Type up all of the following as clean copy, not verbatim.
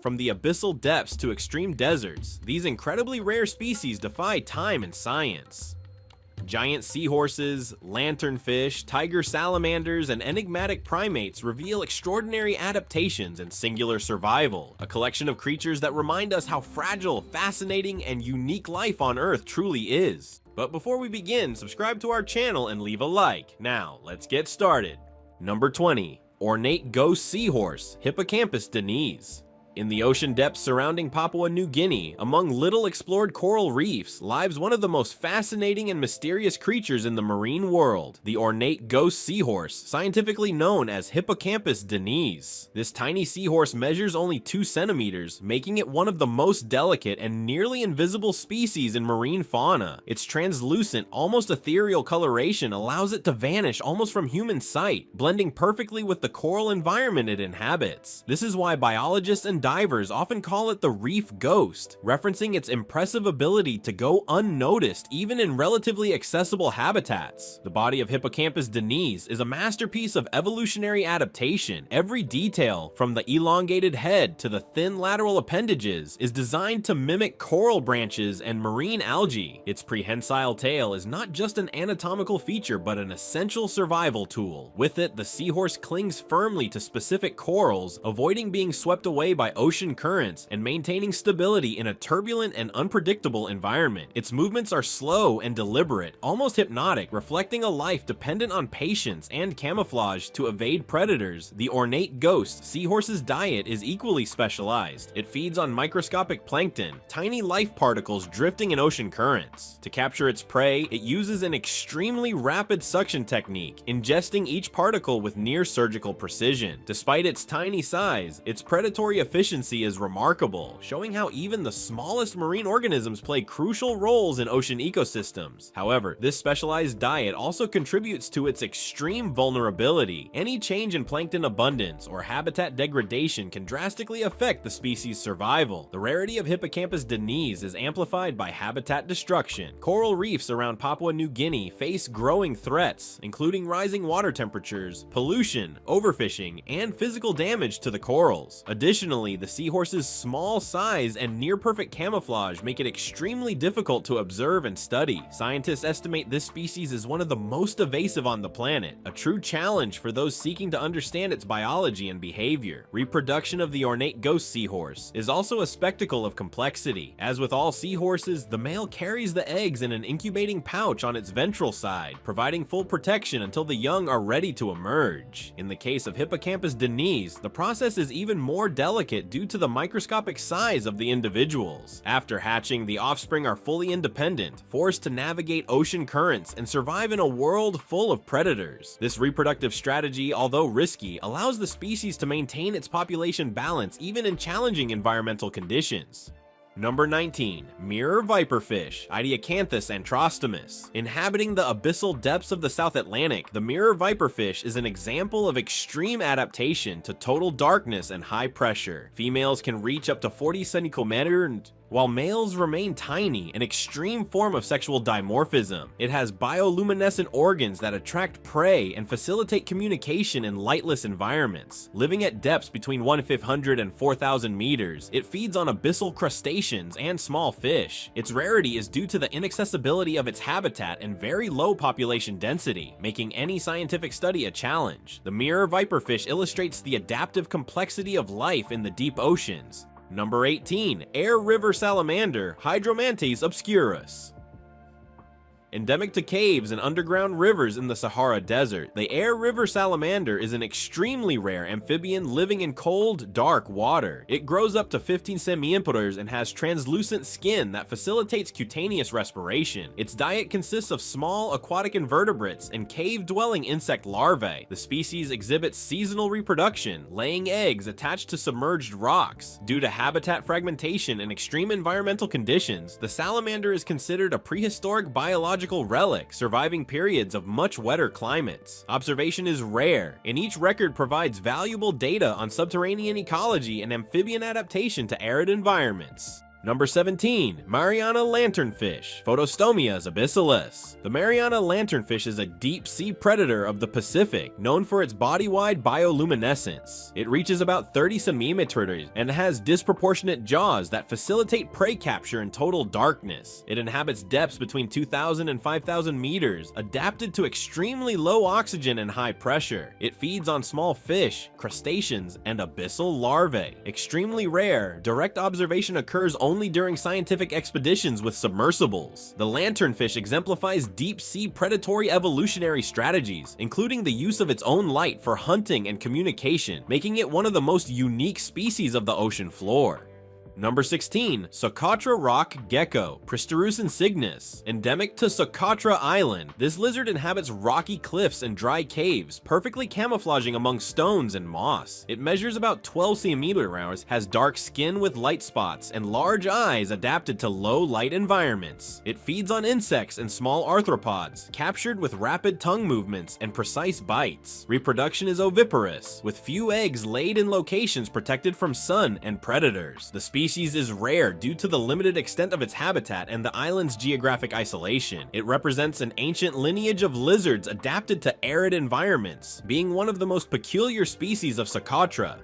From the abyssal depths to extreme deserts, these incredibly rare species defy time and science. Giant seahorses, lanternfish, tiger salamanders, and enigmatic primates reveal extraordinary adaptations and singular survival, a collection of creatures that remind us how fragile, fascinating, and unique life on Earth truly is. But before we begin, subscribe to our channel and leave a like. Now, let's get started. Number 20. Ornate ghost seahorse, Hippocampus denise. In the ocean depths surrounding Papua New Guinea, among little explored coral reefs, lives one of the most fascinating and mysterious creatures in the marine world, the ornate ghost seahorse, scientifically known as Hippocampus denise. This tiny seahorse measures only 2 centimeters, making it one of the most delicate and nearly invisible species in marine fauna. Its translucent, almost ethereal coloration allows it to vanish almost from human sight, blending perfectly with the coral environment it inhabits. This is why biologists and divers often call it the reef ghost, referencing its impressive ability to go unnoticed even in relatively accessible habitats. The body of Hippocampus denise is a masterpiece of evolutionary adaptation. Every detail, from the elongated head to the thin lateral appendages, is designed to mimic coral branches and marine algae. Its prehensile tail is not just an anatomical feature but an essential survival tool. With it, the seahorse clings firmly to specific corals, avoiding being swept away by ocean currents and maintaining stability in a turbulent and unpredictable environment. Its movements are slow and deliberate, almost hypnotic, reflecting a life dependent on patience and camouflage to evade predators. The ornate ghost seahorse's diet is equally specialized. It feeds on microscopic plankton, tiny life particles drifting in ocean currents. To capture its prey, it uses an extremely rapid suction technique, ingesting each particle with near surgical precision. Despite its tiny size, its predatory efficiency is remarkable, showing how even the smallest marine organisms play crucial roles in ocean ecosystems. However, this specialized diet also contributes to its extreme vulnerability. Any change in plankton abundance or habitat degradation can drastically affect the species' survival. The rarity of Hippocampus denise is amplified by habitat destruction. Coral reefs around Papua New Guinea face growing threats, including rising water temperatures, pollution, overfishing, and physical damage to the corals. Additionally, the seahorse's small size and near-perfect camouflage make it extremely difficult to observe and study. Scientists estimate this species is one of the most evasive on the planet, a true challenge for those seeking to understand its biology and behavior. Reproduction of the ornate ghost seahorse is also a spectacle of complexity. As with all seahorses, the male carries the eggs in an incubating pouch on its ventral side, providing full protection until the young are ready to emerge. In the case of Hippocampus denise, the process is even more delicate due to the microscopic size of the individuals. After hatching, the offspring are fully independent, forced to navigate ocean currents and survive in a world full of predators. This reproductive strategy, although risky, allows the species to maintain its population balance even in challenging environmental conditions. Number 19. Mirror viperfish, Ideacanthus antrostomus. Inhabiting the abyssal depths of the South Atlantic, the mirror viperfish is an example of extreme adaptation to total darkness and high pressure. Females can reach up to 40 centimeters, while males remain tiny, an extreme form of sexual dimorphism. It has bioluminescent organs that attract prey and facilitate communication in lightless environments. Living at depths between 1,500 and 4,000 meters, it feeds on abyssal crustaceans and small fish. Its rarity is due to the inaccessibility of its habitat and very low population density, making any scientific study a challenge. The mirror viperfish illustrates the adaptive complexity of life in the deep oceans. Number 18. Air river salamander, Hydromantes obscurus. Endemic to caves and underground rivers in the Sahara Desert, the air river salamander is an extremely rare amphibian living in cold, dark water. It grows up to 15 centimeters and has translucent skin that facilitates cutaneous respiration. Its diet consists of small aquatic invertebrates and cave-dwelling insect larvae. The species exhibits seasonal reproduction, laying eggs attached to submerged rocks. Due to habitat fragmentation and extreme environmental conditions, the salamander is considered a prehistoric biological relic, surviving periods of much wetter climates. Observation is rare, and each record provides valuable data on subterranean ecology and amphibian adaptation to arid environments. Number 17. Mariana lanternfish, Photostomias abyssalis. The Mariana lanternfish is a deep-sea predator of the Pacific, known for its body-wide bioluminescence. It reaches about 30 centimeters and has disproportionate jaws that facilitate prey capture in total darkness. It inhabits depths between 2,000 and 5,000 meters, adapted to extremely low oxygen and high pressure. It feeds on small fish, crustaceans, and abyssal larvae. Extremely rare, direct observation occurs only during scientific expeditions with submersibles. The lanternfish exemplifies deep-sea predatory evolutionary strategies, including the use of its own light for hunting and communication, making it one of the most unique species of the ocean floor. Number 16. Socotra rock gecko, Pristerus insignis. Endemic to Socotra Island, this lizard inhabits rocky cliffs and dry caves, perfectly camouflaging among stones and moss. It measures about 12 centimeters, has dark skin with light spots, and large eyes adapted to low light environments. It feeds on insects and small arthropods, captured with rapid tongue movements and precise bites. Reproduction is oviparous, with few eggs laid in locations protected from sun and predators. The species is rare due to the limited extent of its habitat and the island's geographic isolation. It represents an ancient lineage of lizards adapted to arid environments, being one of the most peculiar species of Socotra.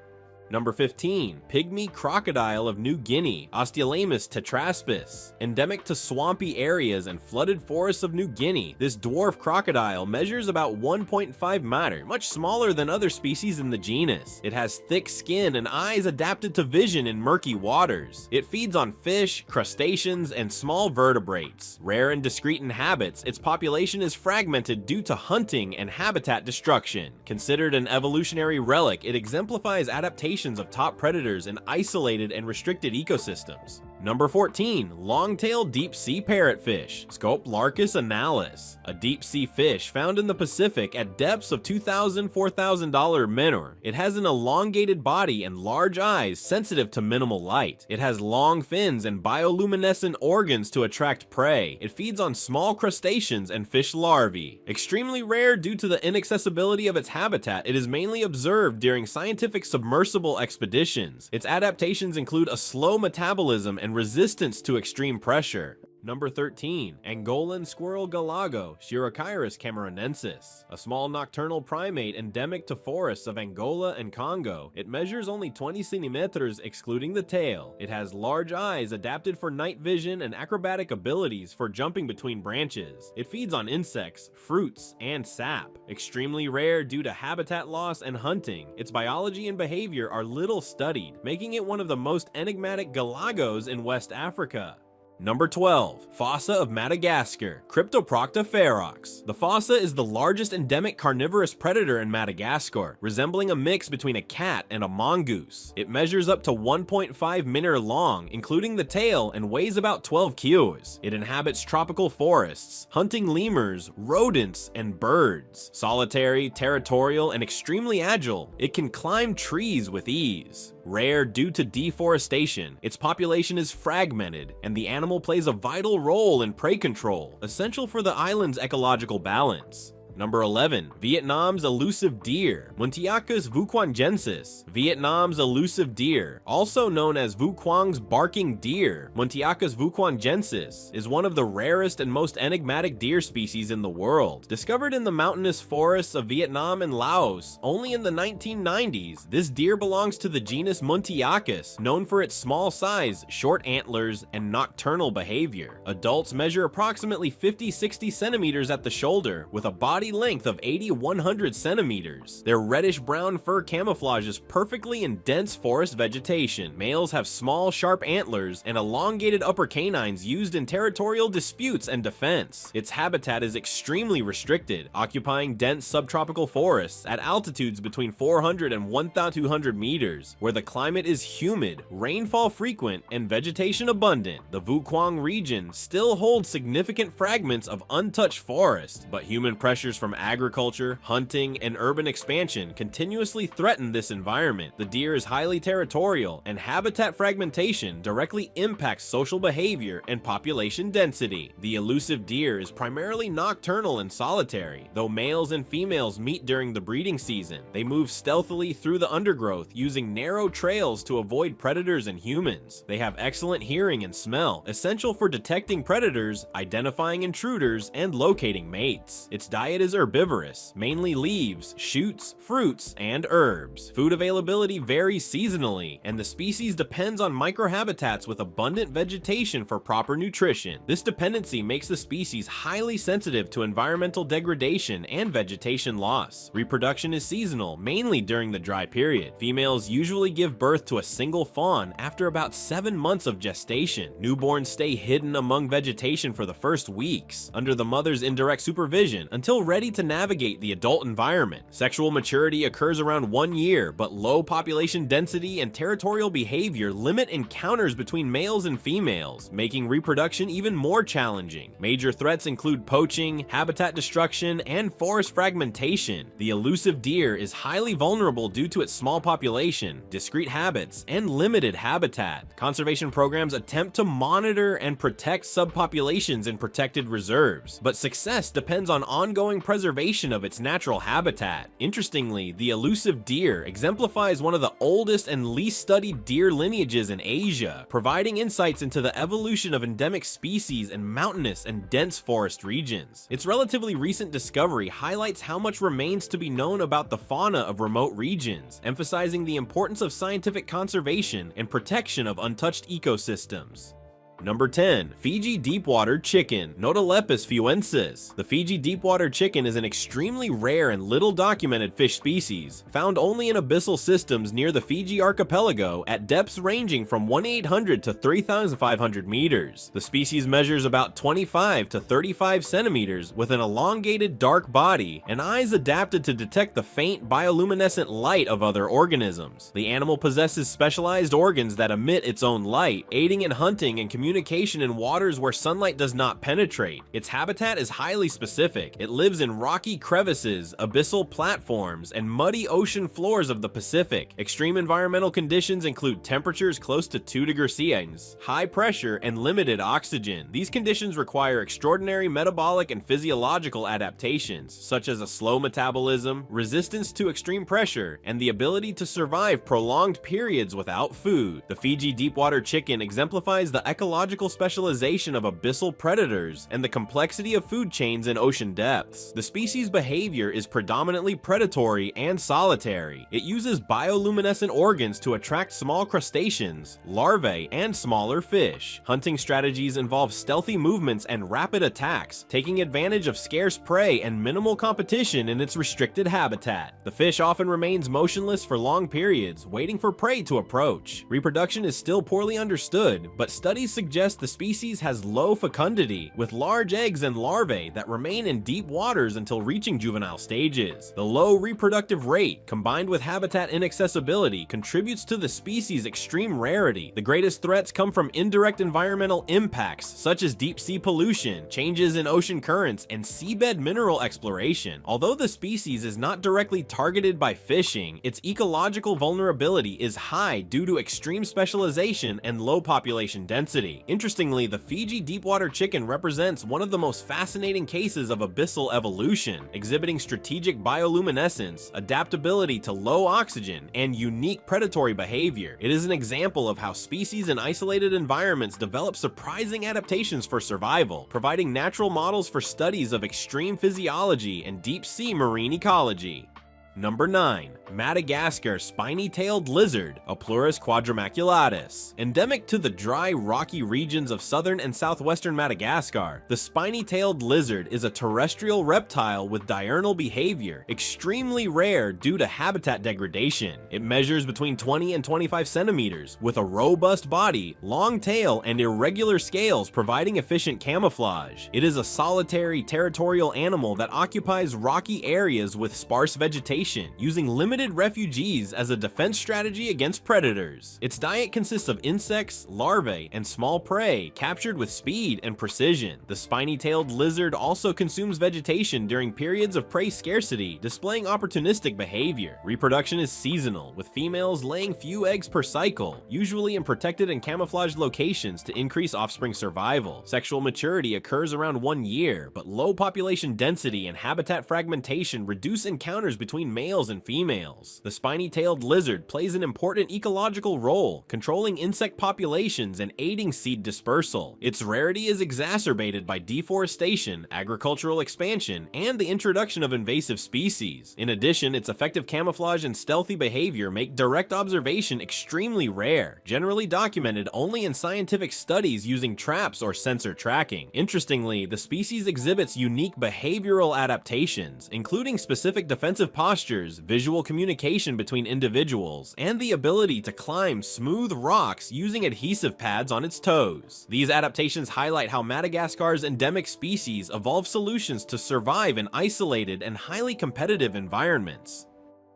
Number 15. Pygmy crocodile of New Guinea, Osteolaemus tetraspis. Endemic to swampy areas and flooded forests of New Guinea, this dwarf crocodile measures about 1.5 meters, much smaller than other species in the genus. It has thick skin and eyes adapted to vision in murky waters. It feeds on fish, crustaceans, and small vertebrates. Rare and discrete in habits, its population is fragmented due to hunting and habitat destruction. Considered an evolutionary relic, it exemplifies adaptation of top predators in isolated and restricted ecosystems. Number 14. Long-tailed deep-sea parrotfish, Scoplarchus analis, a deep-sea fish found in the Pacific at depths of 2,000 to $4,000 minor. It has an elongated body and large eyes sensitive to minimal light. It has long fins and bioluminescent organs to attract prey. It feeds on small crustaceans and fish larvae. Extremely rare due to the inaccessibility of its habitat, it is mainly observed during scientific submersible expeditions. Its adaptations include a slow metabolism and resistance to extreme pressure. Number 13. Angolan squirrel galago, Chirocyrus cameronensis, a small nocturnal primate endemic to forests of Angola and Congo. It measures only 20 centimeters excluding the tail. It has large eyes adapted for night vision and acrobatic abilities for jumping between branches. It feeds on insects, fruits, and sap. Extremely rare due to habitat loss and hunting. Its biology and behavior are little studied, making it one of the most enigmatic galagos in West Africa. Number 12. Fossa of Madagascar, Cryptoprocta ferox. The fossa is the largest endemic carnivorous predator in Madagascar, resembling a mix between a cat and a mongoose. It measures up to 1.5 meters long, including the tail, and weighs about 12 kilos. It inhabits tropical forests, hunting lemurs, rodents, and birds. Solitary, territorial, and extremely agile, it can climb trees with ease. Rare due to deforestation, its population is fragmented, and the animal plays a vital role in prey control, essential for the island's ecological balance. Number 11. Vietnam's elusive deer, Muntiacus vuquangensis. Vietnam's elusive deer, also known as Vu Quang's barking deer, Muntiacus vuquangensis, is one of the rarest and most enigmatic deer species in the world. Discovered in the mountainous forests of Vietnam and Laos only in the 1990s, this deer belongs to the genus Muntiacus, known for its small size, short antlers, and nocturnal behavior. Adults measure approximately 50-60 centimeters at the shoulder, with a body length of 80-100 centimeters. Their reddish-brown fur camouflages perfectly in dense forest vegetation. Males have small, sharp antlers and elongated upper canines used in territorial disputes and defense. Its habitat is extremely restricted, occupying dense subtropical forests at altitudes between 400 and 1,200 meters, where the climate is humid, rainfall frequent, and vegetation abundant. The Vu Quang region still holds significant fragments of untouched forest, but human pressures Pressures from agriculture, hunting, and urban expansion continuously threaten this environment. The deer is highly territorial, and habitat fragmentation directly impacts social behavior and population density. The elusive deer is primarily nocturnal and solitary. Though males and females meet during the breeding season, they move stealthily through the undergrowth using narrow trails to avoid predators and humans. They have excellent hearing and smell, essential for detecting predators, identifying intruders, and locating mates. Its diet is herbivorous, mainly leaves, shoots, fruits, and herbs. Food availability varies seasonally, and the species depends on microhabitats with abundant vegetation for proper nutrition. This dependency makes the species highly sensitive to environmental degradation and vegetation loss. Reproduction is seasonal, mainly during the dry period. Females usually give birth to a single fawn after about 7 months of gestation. Newborns stay hidden among vegetation for the first weeks, under the mother's indirect supervision, until ready to navigate the adult environment. Sexual maturity occurs around 1 year, but low population density and territorial behavior limit encounters between males and females, making reproduction even more challenging. Major threats include poaching, habitat destruction, and forest fragmentation. The elusive deer is highly vulnerable due to its small population, discrete habits, and limited habitat. Conservation programs attempt to monitor and protect subpopulations in protected reserves, but success depends on ongoing preservation of its natural habitat. Interestingly, the elusive deer exemplifies one of the oldest and least studied deer lineages in Asia, providing insights into the evolution of endemic species in mountainous and dense forest regions. Its relatively recent discovery highlights how much remains to be known about the fauna of remote regions, emphasizing the importance of scientific conservation and protection of untouched ecosystems. Number 10. Fiji deepwater chicken, Notolepis fuensis. The Fiji deepwater chicken is an extremely rare and little documented fish species, found only in abyssal systems near the Fiji archipelago at depths ranging from 1,800 to 3,500 meters. The species measures about 25 to 35 centimeters with an elongated dark body and eyes adapted to detect the faint bioluminescent light of other organisms. The animal possesses specialized organs that emit its own light, aiding in hunting and communication in waters where sunlight does not penetrate. Its habitat is highly specific. It lives in rocky crevices, abyssal platforms, and muddy ocean floors of the Pacific. Extreme environmental conditions include temperatures close to 2 degrees Celsius, high pressure, and limited oxygen. These conditions require extraordinary metabolic and physiological adaptations, such as a slow metabolism, resistance to extreme pressure, and the ability to survive prolonged periods without food. The Fiji deepwater chicken exemplifies the ecological specialization of abyssal predators and the complexity of food chains in ocean depths. The species' behavior is predominantly predatory and solitary. It uses bioluminescent organs to attract small crustaceans, larvae, and smaller fish. Hunting strategies involve stealthy movements and rapid attacks, taking advantage of scarce prey and minimal competition in its restricted habitat. The fish often remains motionless for long periods, waiting for prey to approach. Reproduction is still poorly understood, but studies suggest the species has low fecundity, with large eggs and larvae that remain in deep waters until reaching juvenile stages. The low reproductive rate, combined with habitat inaccessibility, contributes to the species' extreme rarity. The greatest threats come from indirect environmental impacts, such as deep sea pollution, changes in ocean currents, and seabed mineral exploration. Although the species is not directly targeted by fishing, its ecological vulnerability is high due to extreme specialization and low population density. Interestingly, the Fiji deepwater chicken represents one of the most fascinating cases of abyssal evolution, exhibiting strategic bioluminescence, adaptability to low oxygen, and unique predatory behavior. It is an example of how species in isolated environments develop surprising adaptations for survival, providing natural models for studies of extreme physiology and deep-sea marine ecology. Number 9. Madagascar spiny-tailed lizard, Aplurus quadrimaculatus. Endemic to the dry, rocky regions of southern and southwestern Madagascar, the spiny-tailed lizard is a terrestrial reptile with diurnal behavior, extremely rare due to habitat degradation. It measures between 20 and 25 centimeters, with a robust body, long tail, and irregular scales providing efficient camouflage. It is a solitary, territorial animal that occupies rocky areas with sparse vegetation vegetation, using limited refugees as a defense strategy against predators. Its diet consists of insects, larvae, and small prey, captured with speed and precision. The spiny-tailed lizard also consumes vegetation during periods of prey scarcity, displaying opportunistic behavior. Reproduction is seasonal, with females laying few eggs per cycle, usually in protected and camouflaged locations to increase offspring survival. Sexual maturity occurs around 1 year, but low population density and habitat fragmentation reduce encounters between males and females. The spiny-tailed lizard plays an important ecological role, controlling insect populations and aiding seed dispersal. Its rarity is exacerbated by deforestation, agricultural expansion, and the introduction of invasive species. In addition, its effective camouflage and stealthy behavior make direct observation extremely rare, generally documented only in scientific studies using traps or sensor tracking. Interestingly, the species exhibits unique behavioral adaptations, including specific defensive postures, visual communication between individuals, and the ability to climb smooth rocks using adhesive pads on its toes. These adaptations highlight how Madagascar's endemic species evolve solutions to survive in isolated and highly competitive environments.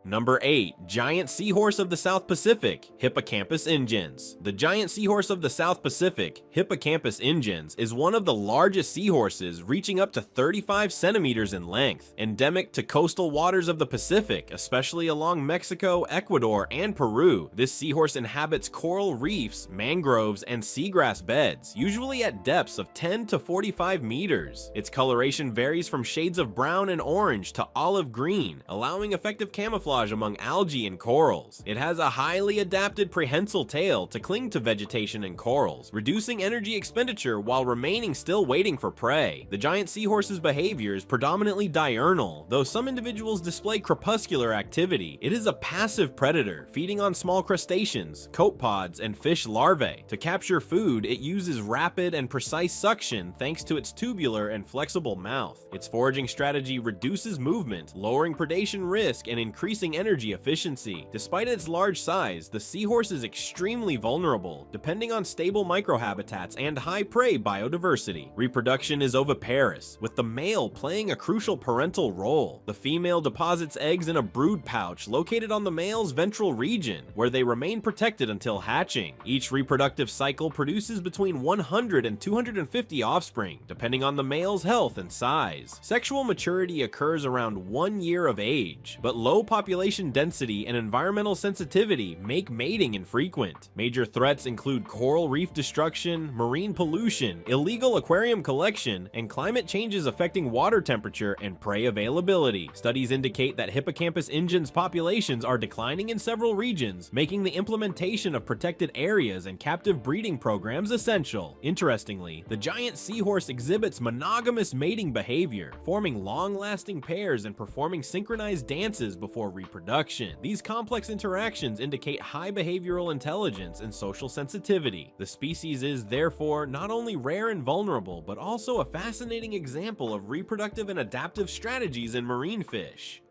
Number 8. Giant seahorse of the South Pacific, Hippocampus ingens. The giant seahorse of the South Pacific, Hippocampus ingens, is one of the largest seahorses, reaching up to 35 centimeters in length. Endemic to coastal waters of the Pacific, especially along Mexico, Ecuador, and Peru, this seahorse inhabits coral reefs, mangroves, and seagrass beds, usually at depths of 10 to 45 meters. Its coloration varies from shades of brown and orange to olive green, allowing effective camouflage among algae and corals. It has a highly adapted prehensile tail to cling to vegetation and corals, reducing energy expenditure while remaining still waiting for prey. The giant seahorse's behavior is predominantly diurnal, though some individuals display crepuscular activity. It is a passive predator, feeding on small crustaceans, copepods, and fish larvae. To capture food, it uses rapid and precise suction thanks to its tubular and flexible mouth. Its foraging strategy reduces movement, lowering predation risk and increasing energy efficiency. Despite its large size, the seahorse is extremely vulnerable, depending on stable microhabitats and high prey biodiversity. Reproduction is oviparous, with the male playing a crucial parental role. The female deposits eggs in a brood pouch located on the male's ventral region, where they remain protected until hatching. Each reproductive cycle produces between 100 and 250 offspring, depending on the male's health and size. Sexual maturity occurs around 1 year of age, but low population density and environmental sensitivity make mating infrequent. Major threats include coral reef destruction, marine pollution, illegal aquarium collection, and climate changes affecting water temperature and prey availability. Studies indicate that Hippocampus ingens populations are declining in several regions, making the implementation of protected areas and captive breeding programs essential. Interestingly, the giant seahorse exhibits monogamous mating behavior, forming long-lasting pairs and performing synchronized dances before reproduction. These complex interactions indicate high behavioral intelligence and social sensitivity. The species is therefore not only rare and vulnerable, but also a fascinating example of reproductive and adaptive strategies in marine fish.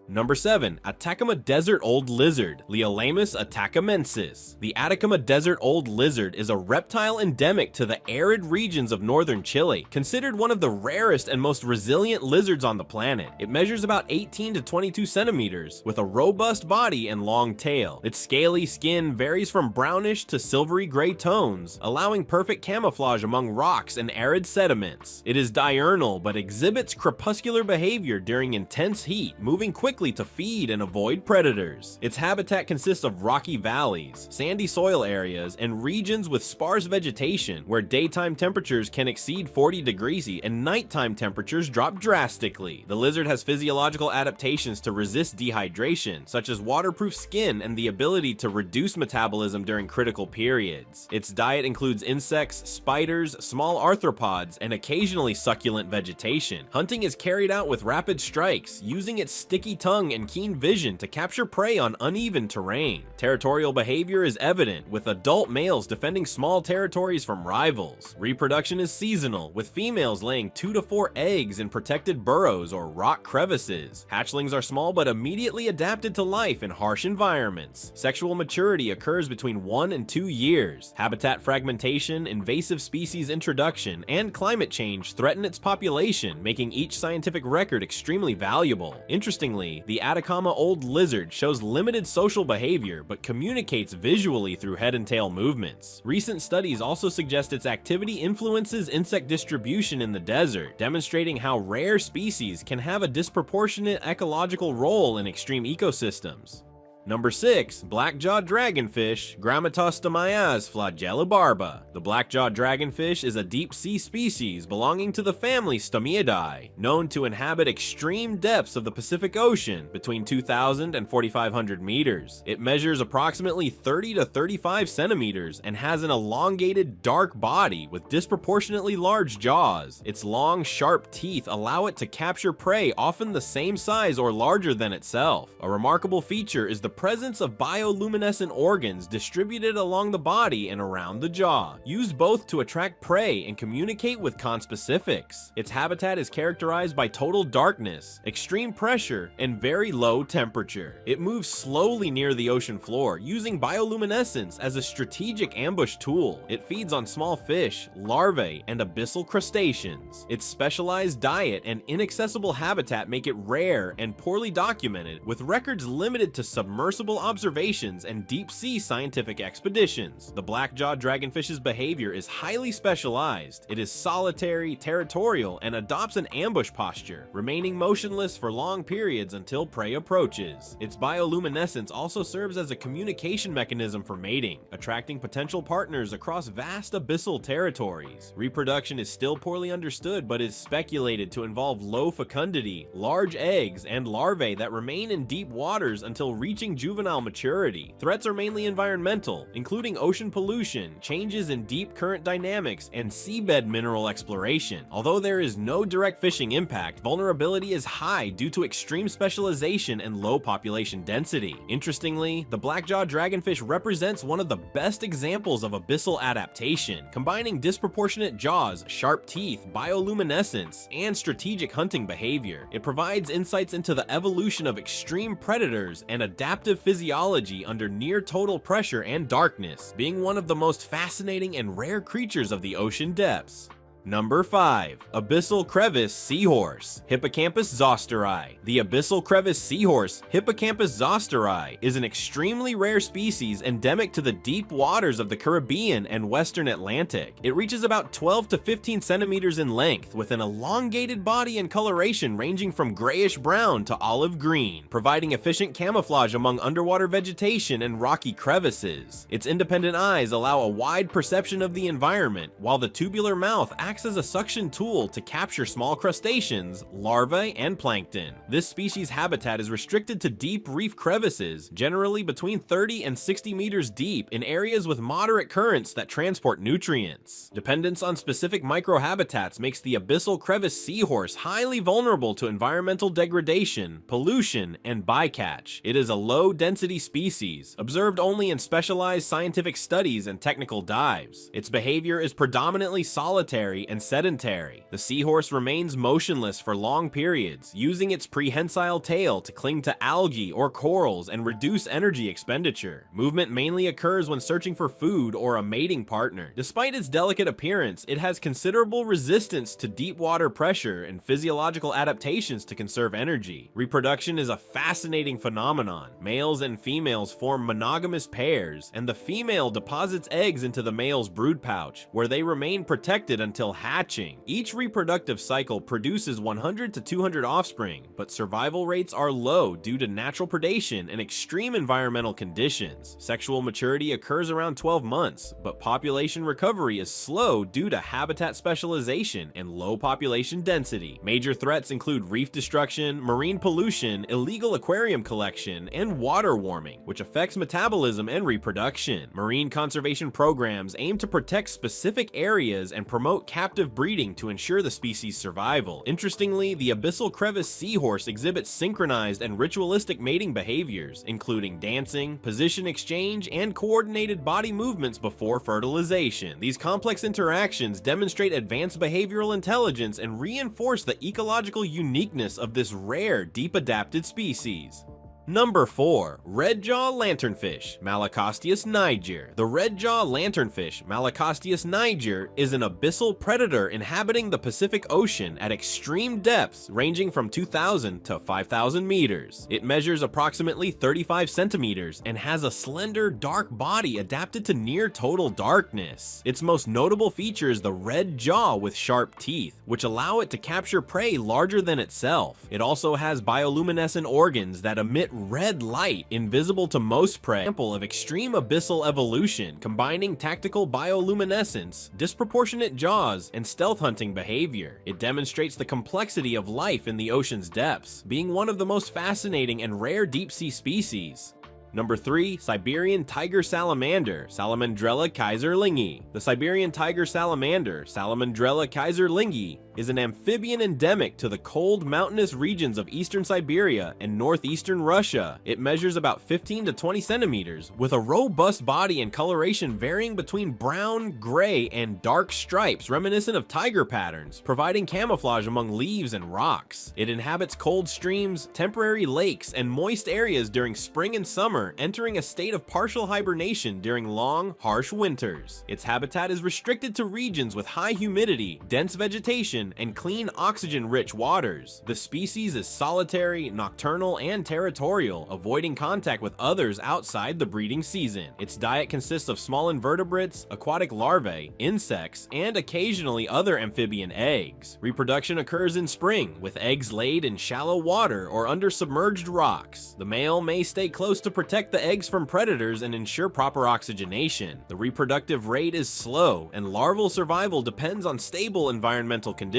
Number 7. Atacama Desert Old Lizard, Leolamus atacamensis. The Atacama Desert Old Lizard is a reptile endemic to the arid regions of northern Chile, considered one of the rarest and most resilient lizards on the planet. It measures about 18 to 22 centimeters, with a robust body and long tail. Its scaly skin varies from brownish to silvery gray tones, allowing perfect camouflage among rocks and arid sediments. It is diurnal, but exhibits crepuscular behavior during intense heat, moving quickly to feed and avoid predators. Its habitat consists of rocky valleys, sandy soil areas, and regions with sparse vegetation where daytime temperatures can exceed 40 degrees and nighttime temperatures drop drastically. The lizard has physiological adaptations to resist dehydration, such as waterproof skin and the ability to reduce metabolism during critical periods. Its diet includes insects, spiders, small arthropods, and occasionally succulent vegetation. Hunting is carried out with rapid strikes, using its sticky tongue and keen vision to capture prey on uneven terrain. Territorial behavior is evident, with adult males defending small territories from rivals. Reproduction is seasonal, with females laying 2 to 4 eggs in protected burrows or rock crevices. Hatchlings are small but immediately adapted to life in harsh environments. Sexual maturity occurs between 1 and 2 years. Habitat fragmentation, invasive species introduction, and climate change threaten its population, making each scientific record extremely valuable. Interestingly, Finally, the Atacama old lizard shows limited social behavior but communicates visually through head and tail movements. Recent studies also suggest its activity influences insect distribution in the desert, demonstrating how rare species can have a disproportionate ecological role in extreme ecosystems. Number 6. Blackjaw dragonfish, Grammatostamias flagellibarba. The blackjaw dragonfish is a deep-sea species belonging to the family Stomiidae, known to inhabit extreme depths of the Pacific Ocean between 2,000 and 4,500 meters. It measures approximately 30 to 35 centimeters and has an elongated, dark body with disproportionately large jaws. Its long, sharp teeth allow it to capture prey often the same size or larger than itself. A remarkable feature is the presence of bioluminescent organs distributed along the body and around the jaw, used both to attract prey and communicate with conspecifics. Its habitat is characterized by total darkness, extreme pressure, and very low temperature. It moves slowly near the ocean floor, using bioluminescence as a strategic ambush tool. It feeds on small fish, larvae, and abyssal crustaceans. Its specialized diet and inaccessible habitat make it rare and poorly documented, with records limited to submersible observations and deep-sea scientific expeditions. The blackjaw dragonfish's behavior is highly specialized. It is solitary, territorial, and adopts an ambush posture, remaining motionless for long periods until prey approaches. Its bioluminescence also serves as a communication mechanism for mating, attracting potential partners across vast abyssal territories. Reproduction is still poorly understood but is speculated to involve low fecundity, large eggs, and larvae that remain in deep waters until reaching juvenile maturity. Threats are mainly environmental, including ocean pollution, changes in deep current dynamics, and seabed mineral exploration. Although there is no direct fishing impact, vulnerability is high due to extreme specialization and low population density. Interestingly, the blackjaw dragonfish represents one of the best examples of abyssal adaptation, combining disproportionate jaws, sharp teeth, bioluminescence, and strategic hunting behavior. It provides insights into the evolution of extreme predators and adaptive physiology under near total pressure and darkness, being one of the most fascinating and rare creatures of the ocean depths. Number 5. Abyssal crevice seahorse, Hippocampus zosteri. The abyssal crevice seahorse, Hippocampus zosteri, is an extremely rare species endemic to the deep waters of the Caribbean and Western Atlantic. It reaches about 12 to 15 centimeters in length, with an elongated body and coloration ranging from grayish-brown to olive green, providing efficient camouflage among underwater vegetation and rocky crevices. Its independent eyes allow a wide perception of the environment, while the tubular mouth acts as a suction tool to capture small crustaceans, larvae, and plankton. This species' habitat is restricted to deep reef crevices, generally between 30 and 60 meters deep, in areas with moderate currents that transport nutrients. Dependence on specific microhabitats makes the abyssal crevice seahorse highly vulnerable to environmental degradation, pollution, and bycatch. It is a low-density species, observed only in specialized scientific studies and technical dives. Its behavior is predominantly solitary and sedentary. The seahorse remains motionless for long periods, using its prehensile tail to cling to algae or corals and reduce energy expenditure. Movement mainly occurs when searching for food or a mating partner. Despite its delicate appearance, it has considerable resistance to deep water pressure and physiological adaptations to conserve energy. Reproduction is a fascinating phenomenon. Males and females form monogamous pairs, and the female deposits eggs into the male's brood pouch, where they remain protected until hatching. Each reproductive cycle produces 100 to 200 offspring, but survival rates are low due to natural predation and extreme environmental conditions. Sexual maturity occurs around 12 months, but population recovery is slow due to habitat specialization and low population density. Major threats include reef destruction, marine pollution, illegal aquarium collection, and water warming, which affects metabolism and reproduction. Marine conservation programs aim to protect specific areas and promote captive breeding to ensure the species' survival. Interestingly, the abyssal crevice seahorse exhibits synchronized and ritualistic mating behaviors, including dancing, position exchange, and coordinated body movements before fertilization. These complex interactions demonstrate advanced behavioral intelligence and reinforce the ecological uniqueness of this rare, deep adapted species. Number 4. Red-jaw lanternfish, Malacosteus niger. The red-jaw lanternfish, Malacosteus niger, is an abyssal predator inhabiting the Pacific Ocean at extreme depths ranging from 2,000 to 5,000 meters. It measures approximately 35 centimeters and has a slender, dark body adapted to near-total darkness. Its most notable feature is the red jaw with sharp teeth, which allow it to capture prey larger than itself. It also has bioluminescent organs that emit red light invisible to most prey, example of extreme abyssal evolution, combining tactical bioluminescence, disproportionate jaws, and stealth hunting behavior. It demonstrates the complexity of life in the ocean's depths, being one of the most fascinating and rare deep-sea species. Number 3. Siberian tiger salamander, Salamandrella kaiserlingi. The Siberian tiger salamander, Salamandrella kaiserlingi, is an amphibian endemic to the cold mountainous regions of eastern Siberia and northeastern Russia. It measures about 15 to 20 centimeters, with a robust body and coloration varying between brown, gray, and dark stripes reminiscent of tiger patterns, providing camouflage among leaves and rocks. It inhabits cold streams, temporary lakes, and moist areas during spring and summer, entering a state of partial hibernation during long, harsh winters. Its habitat is restricted to regions with high humidity, dense vegetation, and clean oxygen-rich waters. The species is solitary, nocturnal, and territorial, avoiding contact with others outside the breeding season. Its diet consists of small invertebrates, aquatic larvae, insects, and occasionally other amphibian eggs. Reproduction occurs in spring, with eggs laid in shallow water or under submerged rocks. The male may stay close to protect the eggs from predators and ensure proper oxygenation. The reproductive rate is slow, and larval survival depends on stable environmental conditions,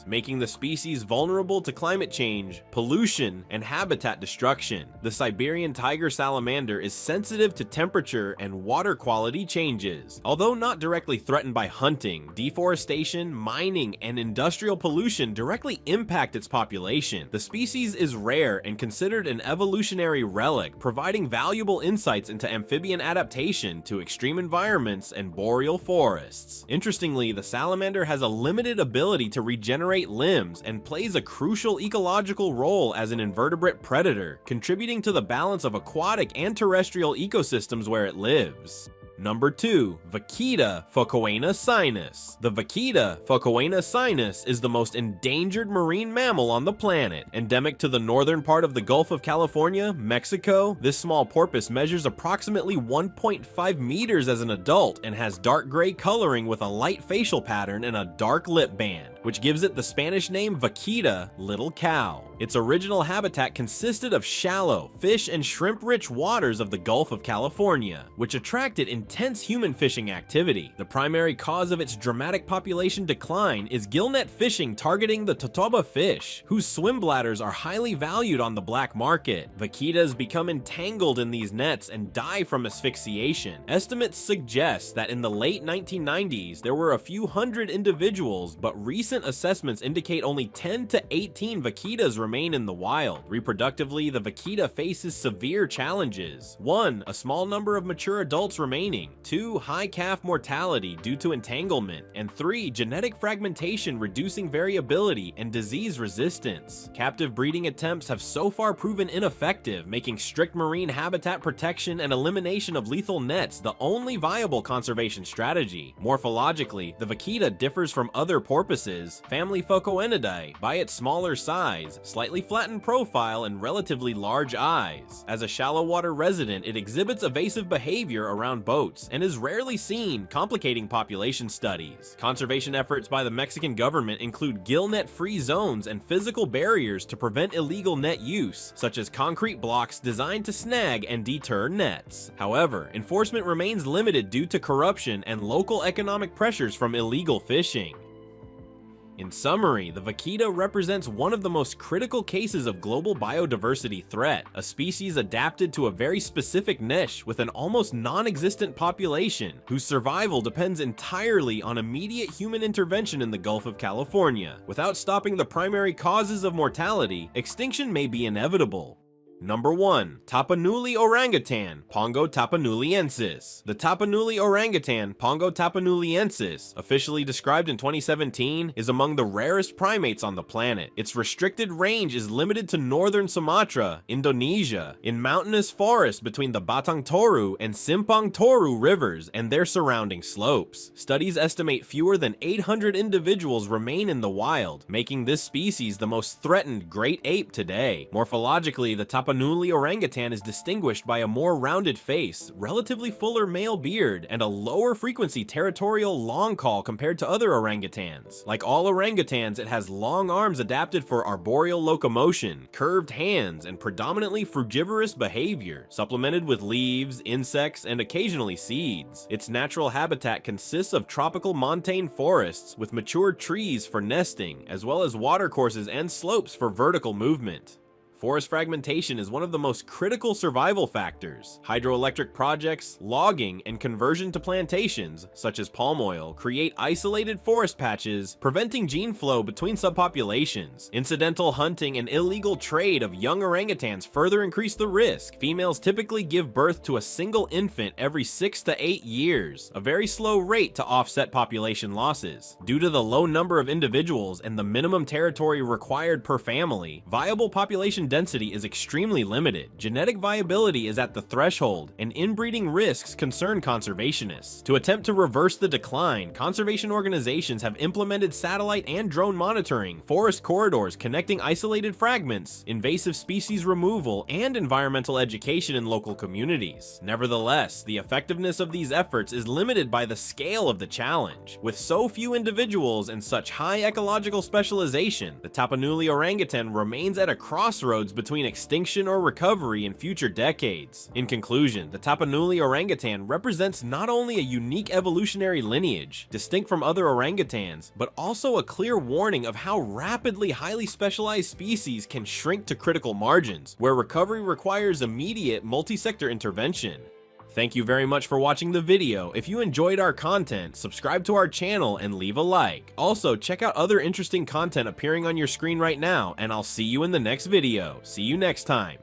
making the species vulnerable to climate change, pollution, and habitat destruction. The Siberian tiger salamander is sensitive to temperature and water quality changes. Although not directly threatened by hunting, deforestation, mining, and industrial pollution directly impact its population. The species is rare and considered an evolutionary relic, providing valuable insights into amphibian adaptation to extreme environments and boreal forests. Interestingly, the salamander has a limited ability to regenerate limbs and plays a crucial ecological role as an invertebrate predator, contributing to the balance of aquatic and terrestrial ecosystems where it lives. Number 2. Vaquita focoena sinus. The Vaquita focoena sinus is the most endangered marine mammal on the planet. Endemic to the northern part of the Gulf of California, Mexico, this small porpoise measures approximately 1.5 meters as an adult and has dark gray coloring with a light facial pattern and a dark lip band, which gives it the Spanish name Vaquita, little cow. Its original habitat consisted of shallow, fish and shrimp-rich waters of the Gulf of California, which attracted intense human fishing activity. The primary cause of its dramatic population decline is gillnet fishing targeting the totoba fish, whose swim bladders are highly valued on the black market. Vaquitas become entangled in these nets and die from asphyxiation. Estimates suggest that in the late 1990s, there were a few hundred individuals, but recent assessments indicate only 10 to 18 vaquitas remain in the wild. Reproductively, the vaquita faces severe challenges. 1. A small number of mature adults remaining. 2. High calf mortality due to entanglement. And 3. Genetic fragmentation reducing variability and disease resistance. Captive breeding attempts have so far proven ineffective, making strict marine habitat protection and elimination of lethal nets the only viable conservation strategy. Morphologically, the vaquita differs from other porpoises, family Phocoenidae, by its smaller size, slightly flattened profile, and relatively large eyes. As a shallow water resident, it exhibits evasive behavior around boats and is rarely seen, complicating population studies. Conservation efforts by the Mexican government include gillnet-free zones and physical barriers to prevent illegal net use, such as concrete blocks designed to snag and deter nets. However, enforcement remains limited due to corruption and local economic pressures from illegal fishing. In summary, the vaquita represents one of the most critical cases of global biodiversity threat, a species adapted to a very specific niche with an almost non-existent population, whose survival depends entirely on immediate human intervention in the Gulf of California. Without stopping the primary causes of mortality, extinction may be inevitable. Number 1. Tapanuli orangutan, Pongo tapanuliensis. The Tapanuli orangutan, Pongo tapanuliensis, officially described in 2017, is among the rarest primates on the planet. Its restricted range is limited to northern Sumatra, Indonesia, in mountainous forests between the Batang Toru and Simpang Toru rivers and their surrounding slopes. Studies estimate fewer than 800 individuals remain in the wild, making this species the most threatened great ape today. Morphologically, the Tapanuli orangutan is distinguished by a more rounded face, relatively fuller male beard, and a lower frequency territorial long call compared to other orangutans. Like all orangutans, it has long arms adapted for arboreal locomotion, curved hands, and predominantly frugivorous behavior, supplemented with leaves, insects, and occasionally seeds. Its natural habitat consists of tropical montane forests with mature trees for nesting, as well as watercourses and slopes for vertical movement. Forest fragmentation is one of the most critical survival factors. Hydroelectric projects, logging, and conversion to plantations, such as palm oil, create isolated forest patches, preventing gene flow between subpopulations. Incidental hunting and illegal trade of young orangutans further increase the risk. Females typically give birth to a single infant every 6 to 8 years, a very slow rate to offset population losses. Due to the low number of individuals and the minimum territory required per family, viable population density is extremely limited. Genetic viability is at the threshold, and inbreeding risks concern conservationists. To attempt to reverse the decline, conservation organizations have implemented satellite and drone monitoring, forest corridors connecting isolated fragments, invasive species removal, and environmental education in local communities. Nevertheless, the effectiveness of these efforts is limited by the scale of the challenge. With so few individuals and such high ecological specialization, the Tapanuli orangutan remains at a crossroads between extinction or recovery in future decades. In conclusion, the Tapanuli orangutan represents not only a unique evolutionary lineage, distinct from other orangutans, but also a clear warning of how rapidly highly specialized species can shrink to critical margins, where recovery requires immediate multi-sector intervention. Thank you very much for watching the video. If you enjoyed our content, subscribe to our channel and leave a like. Also, check out other interesting content appearing on your screen right now, and I'll see you in the next video. See you next time.